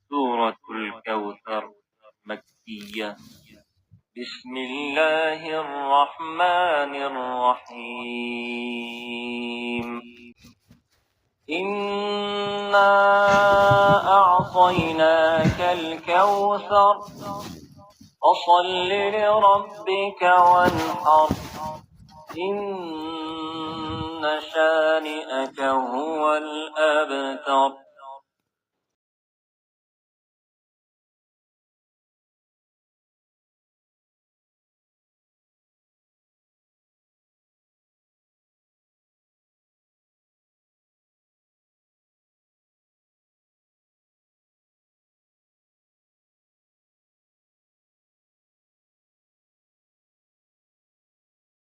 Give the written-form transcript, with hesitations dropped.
سورة الكوثر مكية. بسم الله الرحمن الرحيم. إنا أعطيناك الكوثر فصل لربك وانحر إن شانئك هو الأبتر.